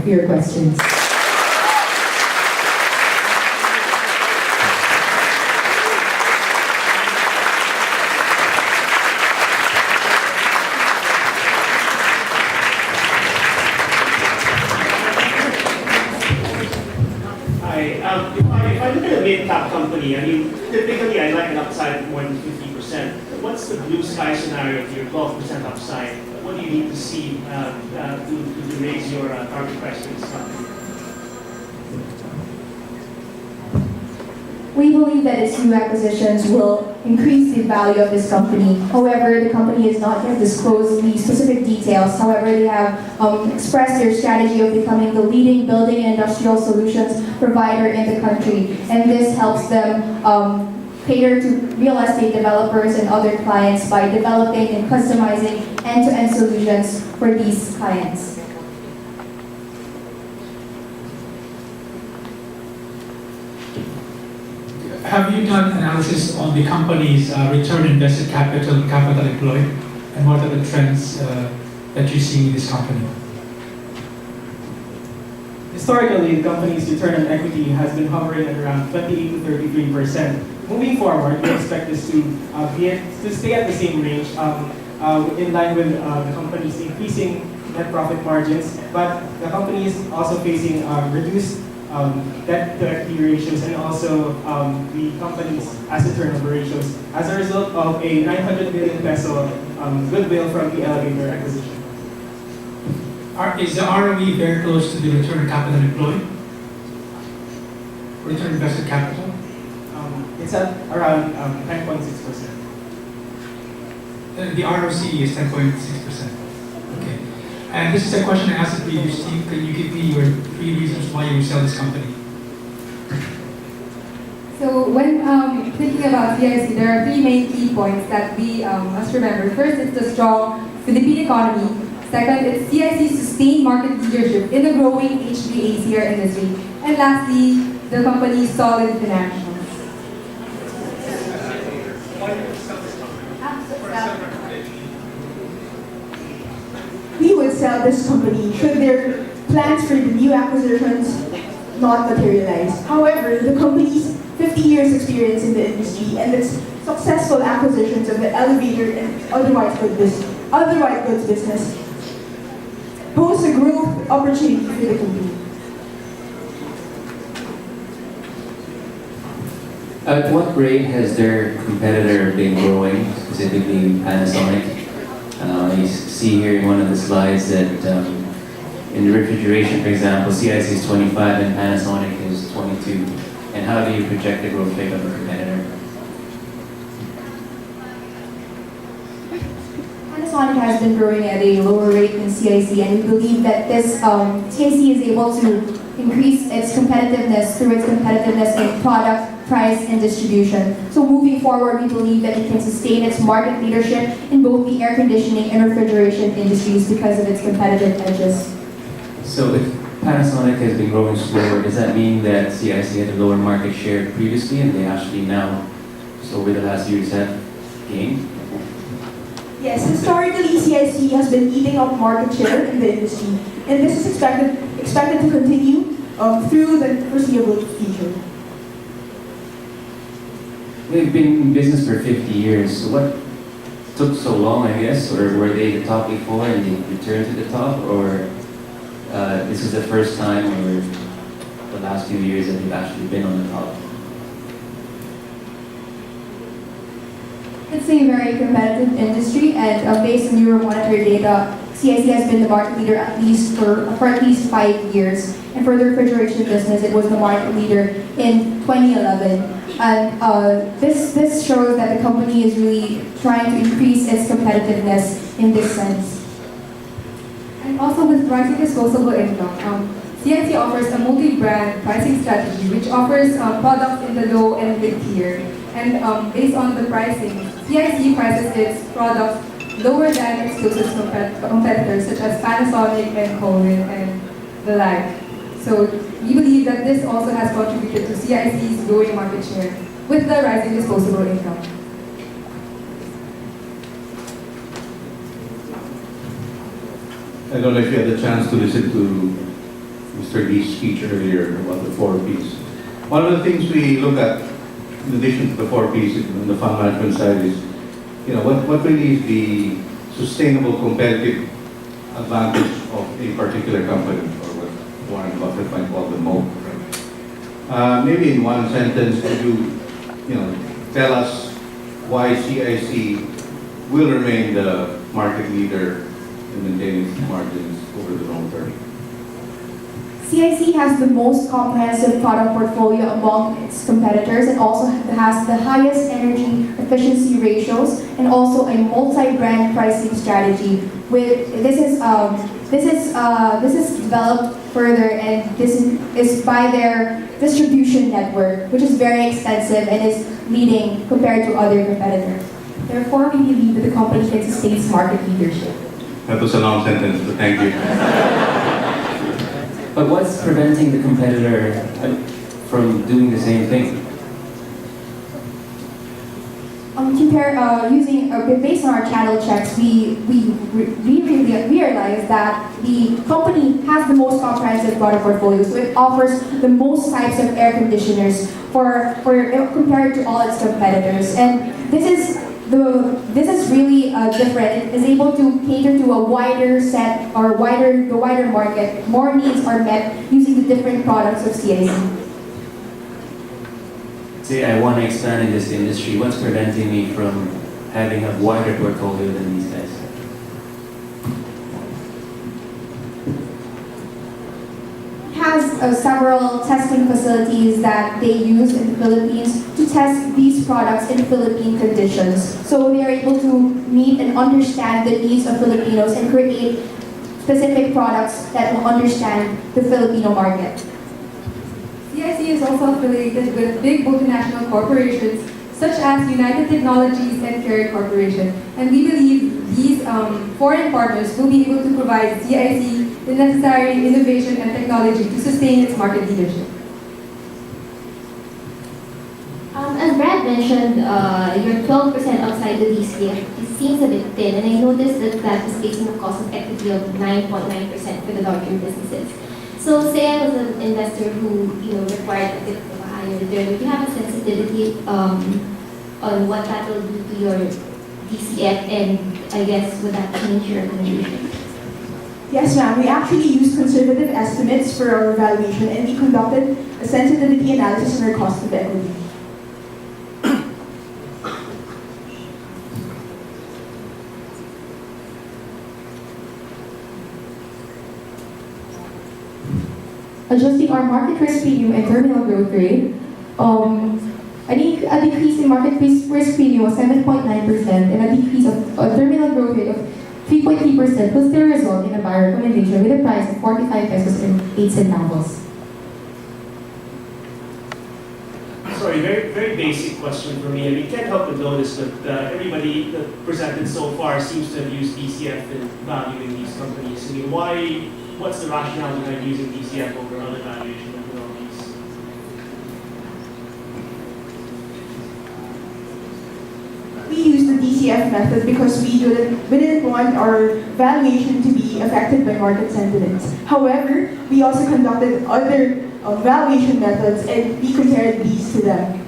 for your questions. If I look at a mid-cap company, I mean, typically I like an upside of more than 50%. What's the blue sky scenario of your 12% upside? What do you need to see to raise your target price for this company? We believe that its new acquisitions will increase the value of this company. However, the company has not yet disclosed the specific details. However, they have expressed their strategy of becoming the leading building and industrial solutions provider in the country. And this helps them cater to real estate developers and other clients by developing and customizing end-to-end solutions for these clients. Have you done analysis on the company's return on invested capital and capital employed? And what are the trends that you see in this company? Historically, the company's return on equity has been hovering at around 28 to 33%. Moving forward, we expect this to stay at the same range, in line with the company's increasing net profit margins. But the company is also facing reduced debt to equity ratios and also the company's asset turnover ratios as a result of a 900 million peso goodwill from the elevator acquisition. Is the ROE very close to the return on capital employed? Return on invested capital? It's at around 10.6%. The ROC is 10.6%. Okay. And this is a question I asked previously. Can you give me your 3 reasons why you would sell this company? So when thinking about CIC, there are 3 main key points that we must remember. First, it's the strong Philippine economy. Second, it's CIC's sustained market leadership in the growing HVACR industry. And lastly, the company's solid financials. We would sell this company should their plans for the new acquisitions not materialize. However, the company's 50 years experience in the industry and its successful acquisitions of the elevator and otherwise goods business pose a growth opportunity for the company. At what rate has their competitor been growing, specifically Panasonic? You see here in one of the slides that in the refrigeration, for example, CIC is 25 and Panasonic is 22. And how do you project the growth rate of the competitor? Panasonic has been growing at a lower rate than CIC, and we believe that this CIC is able to increase its competitiveness through its competitiveness in product, price, and distribution. So moving forward, we believe that it can sustain its market leadership in both the air conditioning and refrigeration industries because of its competitive edges. So if Panasonic has been growing slower, does that mean that CIC had a lower market share previously and they actually now, just over the last years, have gained? Yes, historically, CIC has been eating up market share in the industry, and this is expected to continue through the foreseeable future. They've been in business for 50 years, so what took so long, I guess? Or were they the top before and they returned to the top? Or this is the first time or the last few years that they've actually been on the top? It's a very competitive industry, and based on Euromonitor data, CIC has been the market leader for at least 5 years. And for the refrigeration business, it was the market leader in 2011. And this shows that the company is really trying to increase its competitiveness in this sense. And also with rising disposable income, CIC offers a multi-brand pricing strategy which offers products in the low and mid tier. And based on the pricing, CIC prices its products lower than its closest competitors such as Panasonic and Colin and the like. So we believe that this also has contributed to CIC's growing market share with the rising disposable income. I don't know if you had a chance to listen to Mr. Lee's speech earlier about the 4Ps. One of the things we look at, in addition to the 4Ps on the fund management side, is what really is the sustainable competitive advantage of a particular company, or what Warren Buffett might call the moat. Maybe in one sentence, could you tell us why CIC will remain the market leader in maintaining its margins over the long term? CIC has the most comprehensive product portfolio among its competitors and also has the highest energy efficiency ratios and also a multi-brand pricing strategy. This is developed further, and this is by their distribution network, which is very extensive and is leading compared to other competitors. Therefore, we believe that the company can sustain its market leadership. That was a long sentence, but thank you. But what's preventing the competitor from doing the same thing? Based on our channel checks, we realize that the company has the most comprehensive product portfolio, so it offers the most types of air conditioners compared to all its competitors, and this is really different. It is able to cater to a wider set or the wider market. More needs are met using the different products of CIC. Say I want to expand in this industry, what's preventing me from having a wider portfolio than these guys? It has several testing facilities that they use in the Philippines to test these products in Philippine conditions. So they are able to meet and understand the needs of Filipinos and create specific products that will understand the Filipino market. CIC is also affiliated with big multinational corporations such as United Technologies and Carrier Corporation, and we believe these foreign partners will be able to provide CIC the necessary innovation and technology to sustain its market leadership. As Brad mentioned, your 12% outside the DCF, it seems a bit thin, and I noticed that is facing a cost of equity of 9.9% for the larger businesses. So say I was an investor who required a bit of a higher return. Would you have a sensitivity on what that will do to your DCF, and I guess would that change your recommendation? Yes, ma'am. We actually used conservative estimates for our valuation, and we conducted a sensitivity analysis on our cost of equity. Adjusting our market risk premium and terminal growth rate, a decrease in market risk premium was 7.9% and a decrease of a terminal growth rate of 3.3% will still result in a buyer recommendation with a price of 45 pesos and 8 centavos. Sorry, very, very basic question for me. I mean, can't help but notice that everybody that presented so far seems to have used DCF in valuing these companies. I mean, what's the rationale behind using DCF over other valuation methodologies? We used the DCF method because we didn't want our valuation to be affected by market sentiments. However, we also conducted other valuation methods, and we compared these to them.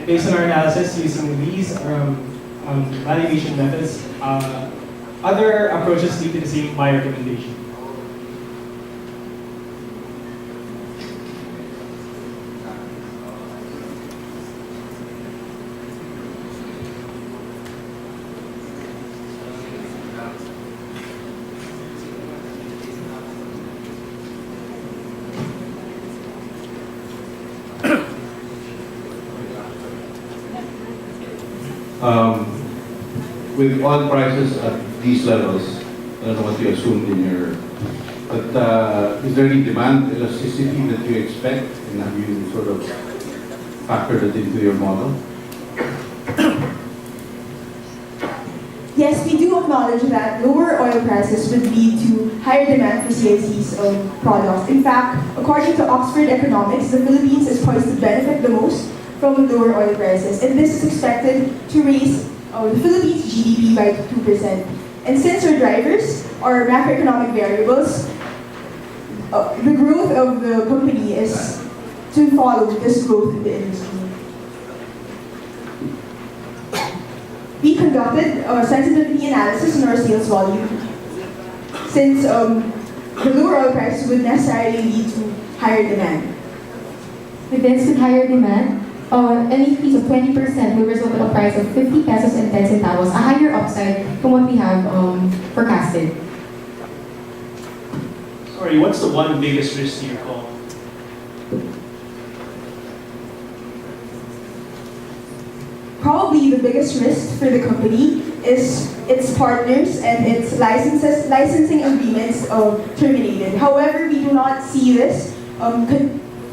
Based on our analysis using these valuation methods, other approaches lead to the same buyer recommendation. With oil prices at these levels, I don't know what you assumed in your, but is there any demand elasticity that you expect, and have you sort of factored it into your model? Yes, we do acknowledge that lower oil prices would lead to higher demand for CIC's products. In fact, according to Oxford Economics, the Philippines is poised to benefit the most from lower oil prices, and this is expected to raise the Philippines' GDP by 2%. And since our drivers are macroeconomic variables, the growth of the company is to follow this growth in the industry. We conducted a sensitivity analysis on our sales volume, since the lower oil prices would necessarily lead to higher demand. With this, with higher demand, an increase of 20% will result in a price of 50 pesos and 10 centavos, a higher upside from what we have forecasted. Sorry, what's the one biggest risk to your call? Probably the biggest risk for the company is its partners and its licensing agreements terminated. However, we do not see this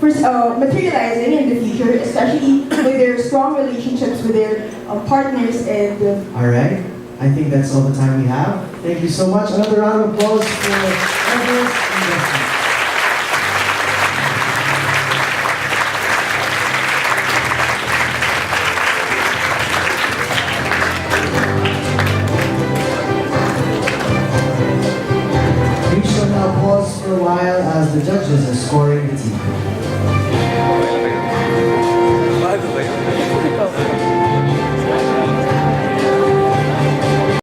materializing in the future, especially with their strong relationships with their partners and. All right. I think that's all the time we have. Thank you so much. Another round of applause for Everest Investment. We shall now pause for a while as the judges are scoring the team.